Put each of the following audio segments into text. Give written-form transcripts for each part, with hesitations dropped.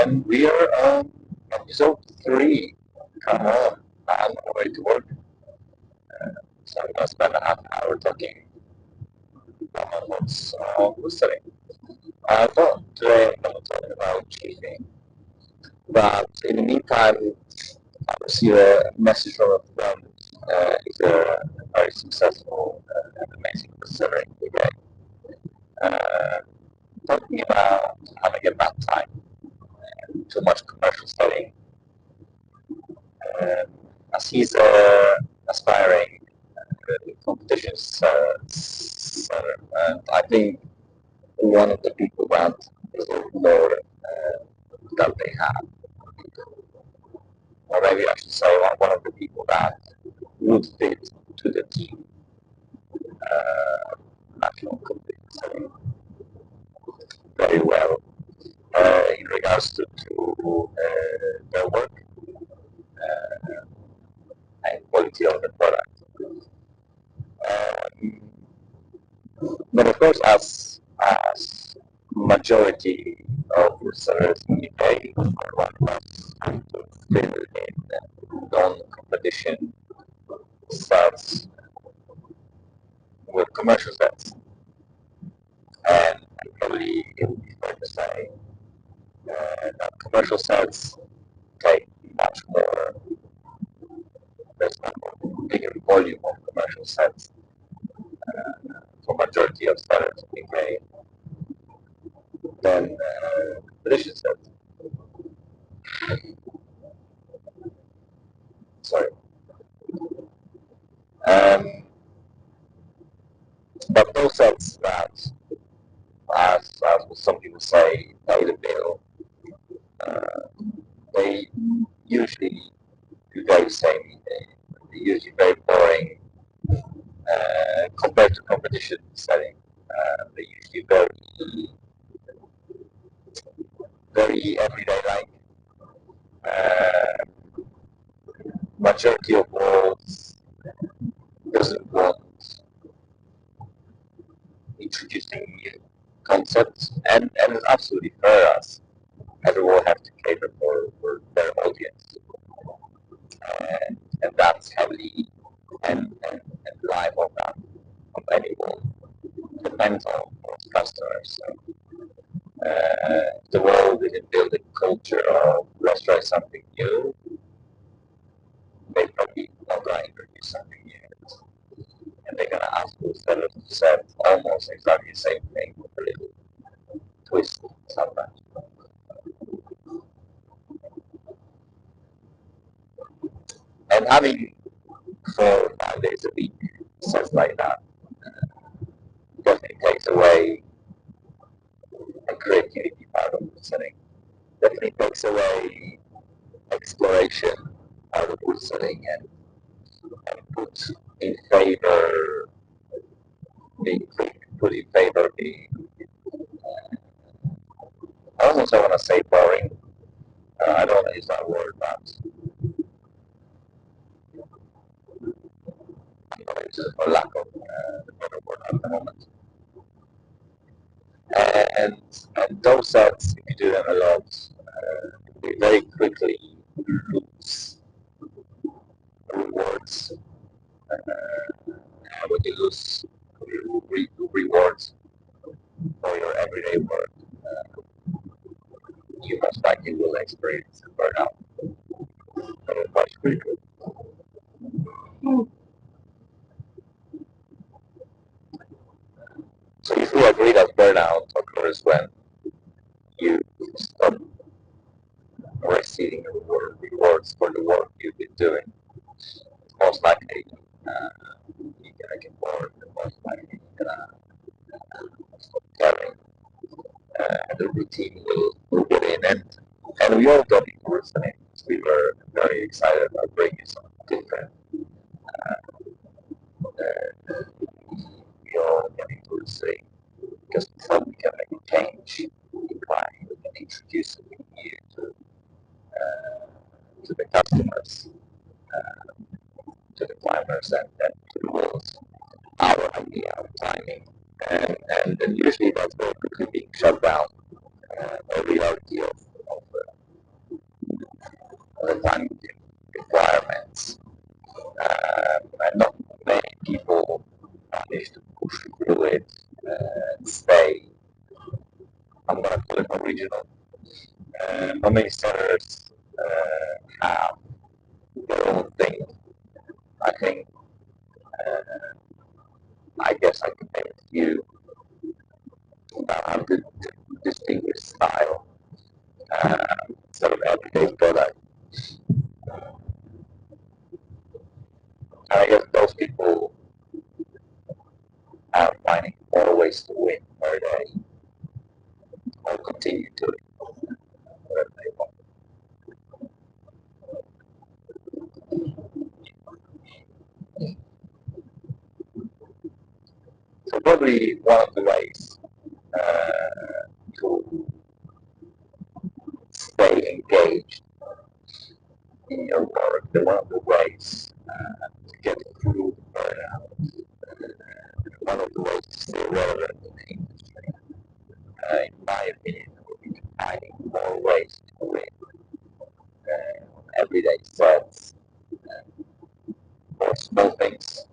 And we are on episode 3. Come on, I'm on my way to work. So I'm going to spend a half an hour talking about what's listening. I thought today I'm going to talk about cheating. But in the meantime, I received a message from a friend. He's a very successful and amazing reseller in the UK. Talking about having a bad time, too much commercial selling. As he's aspiring competition seller, and I think one of the people that is more that they have, or maybe I should say one of the people that would fit to the team national competition selling very well in regards to their work and quality of the product. But of course, as majority of resellers in the UK are one of us to fill in non-competition sets with commercial sets. And probably it would be fair to say that commercial sets take much more, there's a bigger volume of commercial sets for majority of sellers in the UK than competition sets. Sorry. But those sets that, as some people say, pay the bill, they usually do very same. They're usually very boring compared to competition setting. They're usually very everyday like. Majority of worlds doesn't want introducing new concepts, and it's absolutely fair as everyone has to cater for their audience, and that's heavily and life of that of anyone depends on customers. So, the world didn't build a culture of let's try something new, they probably not going to introduce something new, and they're gonna ask those sellers to set almost exactly the same thing with a little twist sometimes. And having 4 or 5 days a week sets like that definitely takes away a creativity part of the setting. Definitely takes away exploration out of the setting and put in favor being quick, put in favor being I almost don't want to say boring. I don't want to use that word, but I'm going to use it for lack of a better word at the moment. And those sets, if you do them a lot, you very quickly lose rewards. When you lose rewards for your everyday work, you most likely will experience burnout much quicker. So if we agree that burnout occurs when you stop receiving rewards for the work you've been doing, most likely you're gonna get bored, most likely you're gonna stop caring, the routine will get in, and we all got into listening. We were very excited about bringing something different. We all get into listening because before we can make a change in client, we can introduce something new to the customers, to the climbers, and to the walls. Our idea, our timing, and usually that's very quickly being shut down. A reality of the time requirements. And not many people manage to push through it and stay, I'm going to call it original. Not many sellers have their own thing. I think, I guess I could name a few about how to distinguish style instead of everyday product. And I guess those people are finding more ways to win where they will continue doing whatever they want. So probably one of the ways to stay engaged in your work, one of the ways to get through the burnout, one of the ways to stay relevant in the industry, in my opinion, would be finding more ways to win everyday sets, more small things,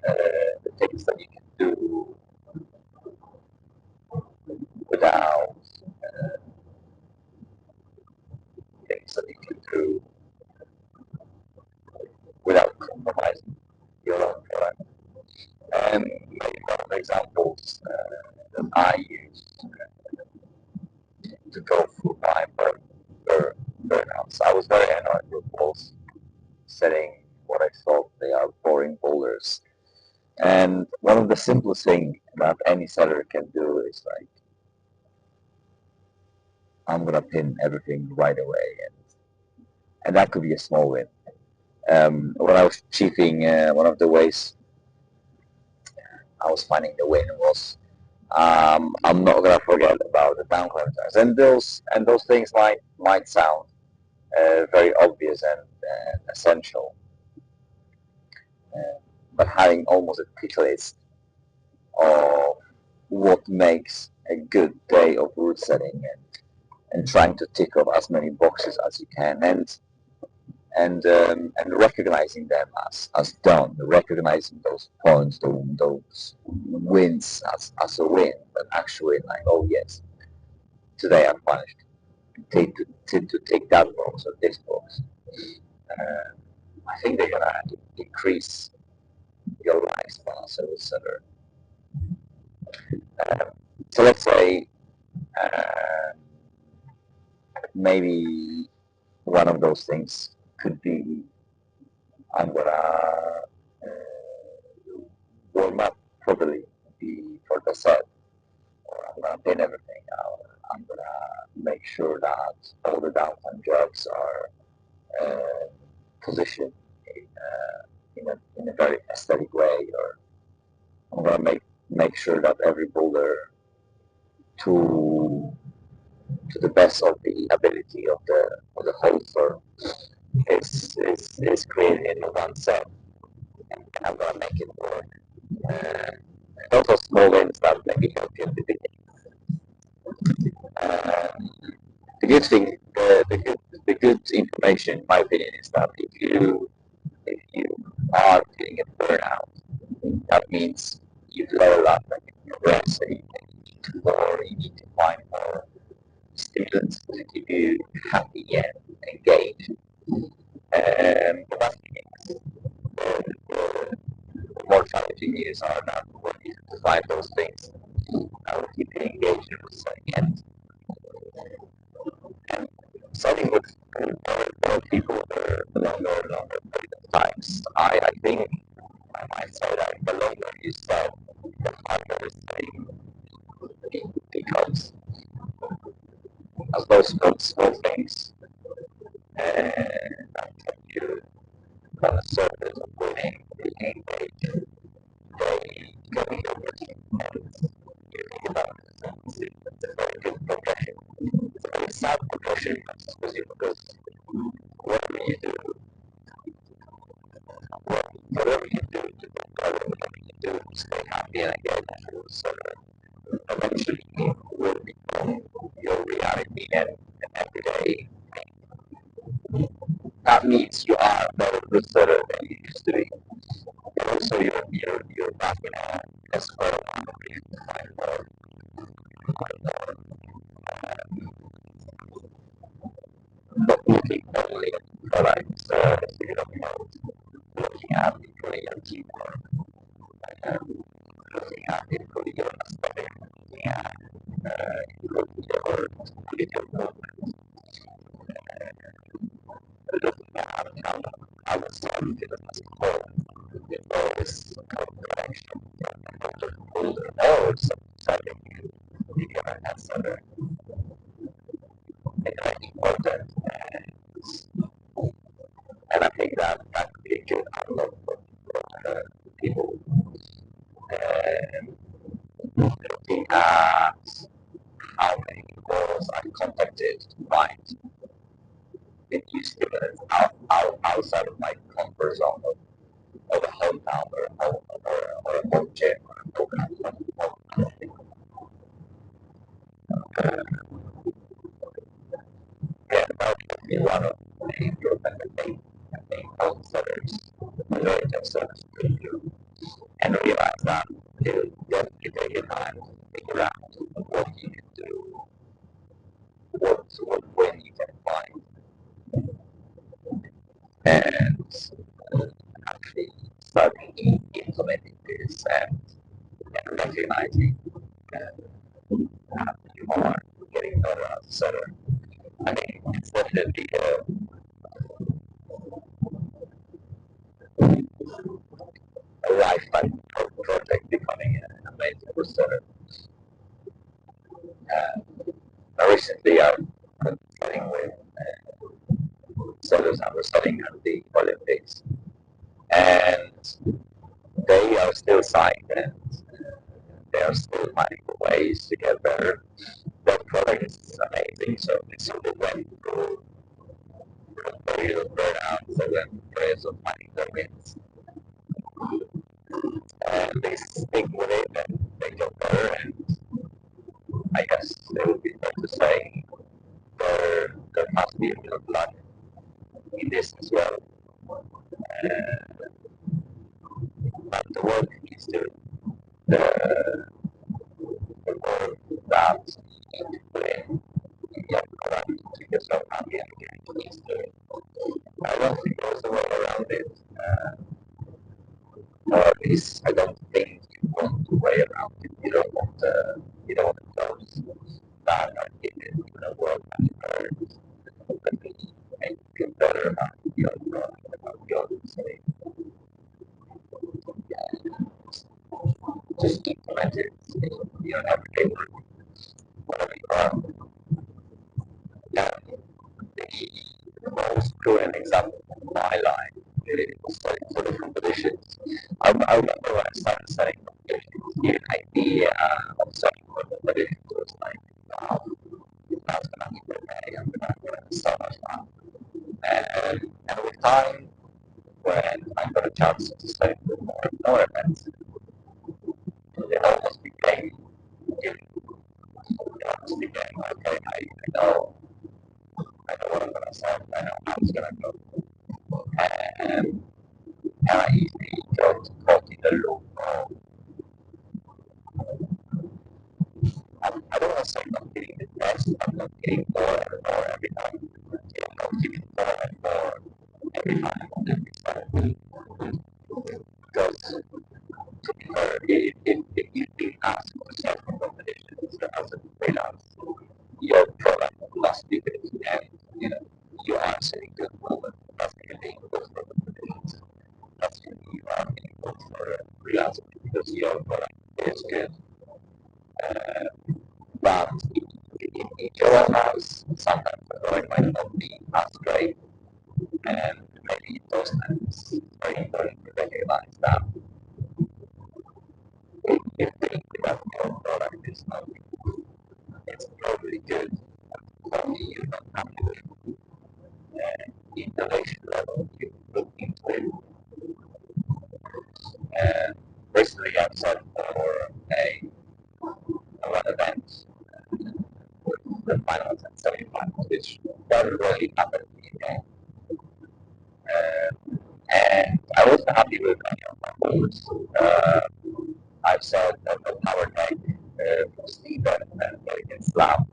the things that you can do without, things that you can do without compromising your own product. And maybe one of the examples that I use to go through my burnouts, I was very annoyed with walls setting what I thought they are boring boulders. And one of the simplest things that any seller can do is like, I'm gonna pin everything right away, and that could be a small win. When I was chiefing, one of the ways I was finding the win was I'm not gonna forget about the down contact, and those things might sound very obvious and essential, but having almost a tick list of what makes a good day of route setting and trying to tick off as many boxes as you can and recognizing them as done, recognizing those points, those wins as a win, but actually like, oh yes, today I managed to take that box or this box. Uh, I think they're gonna increase your lifespan as a reseller. Uh, so let's say uh, maybe one of those things could be I'm gonna warm up properly for the set, or I'm gonna pin everything out. I'm gonna make sure that all the downtime jobs are positioned in a very aesthetic way, or I'm gonna make sure that every boulder to to the best of the ability of the whole firm is created in one set, and I'm gonna make it work. Uh, those are small wins that maybe help you in the beginning. Uh, the good thing, the good information, in my opinion, is that if you are feeling a burnout, that means you've leveled up and you progress, and you need to more, you need to find more stimulants to keep you happy and engaged. But that's the case. The more challenging years are now when you to find those things that will keep you engaged and starting with more people for longer period of times. I think I might say that the longer you set, the harder the thing becomes. As those small things that kept you on the surface of winning, being engaged, they become your routine. And you think about it, it's a very good progression. It's a very sad progression because whatever you do, whatever you do to get better, whatever you do to stay happy and engaged, so eventually it will become your reality and every day. that means you are a better routesetter than you used to be. And also you're back in a square one where you find more not looking only at products, you know, looking at improving your teamwork, looking at improving your aesthetic, looking at improving your quality of movement, looking at how the self as a whole with all this connection from older nodes of setting you can answer very important. And I think that could be a good outlook for people looking at how many roles I contacted to find the new stimulants outside of my comfort zone of a hometown or a home or a home gym or a home. Yeah, that would be one of the improvement I think home sellers, majority of sellers could do. And realize that you definitely take your time to figure out what you can do, what when you can find, and actually starting implementing this and recognizing that you are getting better as a setter. I mean, it's definitely a lifetime project becoming an amazing setter. Recently, I'm studying with setters. I was studying at the Olympics, and they are still signed and they are still finding ways to get better. Their product is amazing, so they sort of went through a period of burnout, they went through periods of finding their wins, and they stick with it and they get better. And I guess it would be fair to say there must be a bit of luck in this as well. But the work needs to the, the work that you need to put in your product to get yourself happy and engaged needs to. I don't think there's a way around it. Or at least I don't think you want to way around it. You don't want those that are given to the world and earth that we make you feel better about your product, about your say. Just implement it in your everyday work, whatever you are. Yeah, the most current example of my life really was studying for the competitions. I remember when I started studying competitions, the idea of studying for competitions was like, wow, that's gonna be okay, I'm gonna learn so much fun. And with time, when I got a chance to study for more and more events, it almost became, it almost became okay, I know what I'm gonna say, I know how it's gonna go. And I easily got caught in the loop of, I don't want to say not getting the best, but not getting more and more every time. Not getting more and more every time on every side. Because if you do ask yourself for competitions as a freelance, your product must be good and you are setting good moment. That's going to be good for competitions. That's going to be good for freelance because your product is good. But in your house, sometimes the product might not be as great, and maybe those times it's very important to recognize that if the that your product is not, it's probably good, only you don't have to innovation level you look into it. And recently I've set for one event with the finals and semi-finals, which doesn't really happen in the game. I wasn't happy with any of my moves. I've said that the power deck was even getting slammed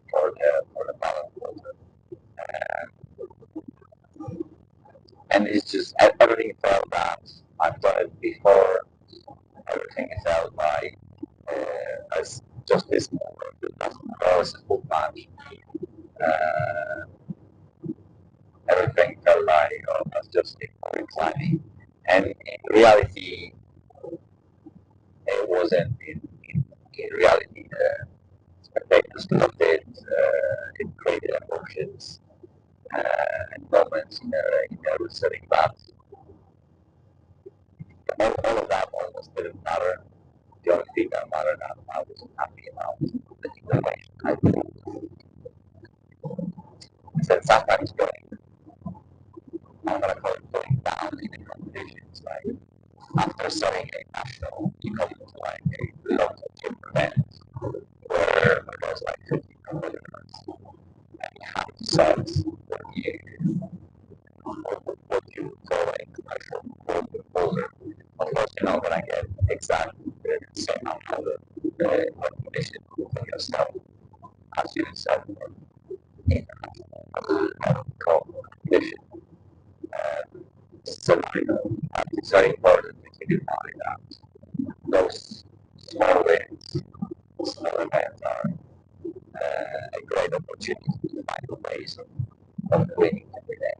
for the balance water. And it's just everything felt that I've done it before. Everything felt like as just this moment, was a full match. Uh, Everything felt like I was just ignoring climbing. And in reality, it wasn't. In reality, spectators loved it. It created emotions and moments in a setting that all of that almost didn't matter. The only thing that mattered that I was happy about the information I said sometimes I'm gonna call it going down in the competitions. Like after setting a national, you come to like a local team event where there's like 50 competitors and you have to set what you call like the actual folder. Of course, you're not gonna get exactly the same amount of recognition for yourself as you said in a competition. So it's very important to keep in mind that those small wins, small events are a great opportunity to find ways of winning every day.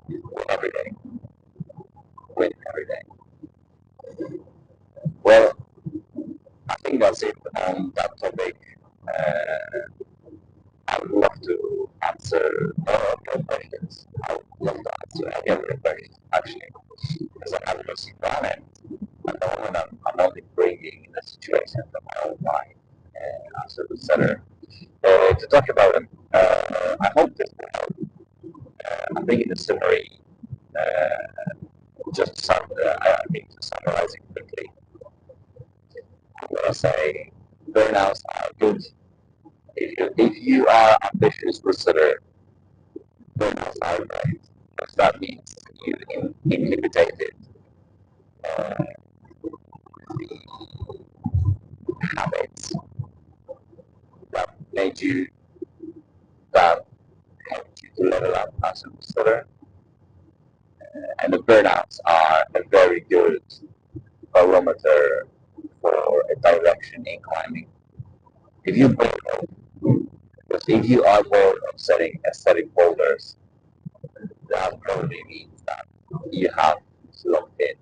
Win every day. Win every day. Well, I think that's it on that topic. Uh, I would love to answer more of your questions. I would love to answer any of your questions, actually, because I have just done it. At the moment, I'm only bringing the situation from my own mind as a center to talk about them. I hope this will help. I'm bringing the summary, I mean, to summarize it quickly. I'm going to say burnouts are good. If you are ambitious researcher, burnouts are great. Because that means you inhibited uh, habits that made you, that helped you to level up as a researcher. And the burnouts are a very good barometer for a direction in climbing. If you break out, because if you are bored of setting aesthetic boulders, that probably means that you have locked in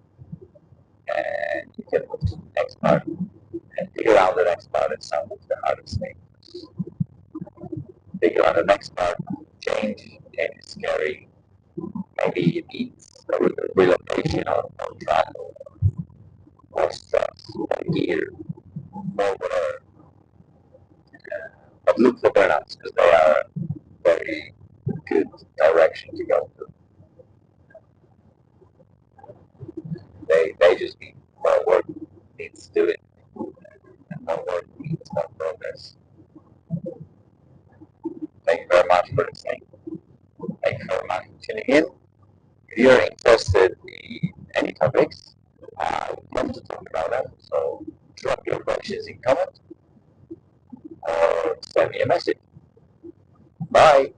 and you can move to the next part. And figure out the next part is some of the hardest thing. Figure out the next part, change is scary. Maybe it means a relocation or travel or stress or gear or whatever. But look for burnouts because they are very good direction to go to. They just mean more work needs doing, and more work means more progress. Thank you very much for listening. Thank you very much for tuning in. If you're interested in any topics, I would love to talk about them. So drop your questions in comments or send me a message. Bye.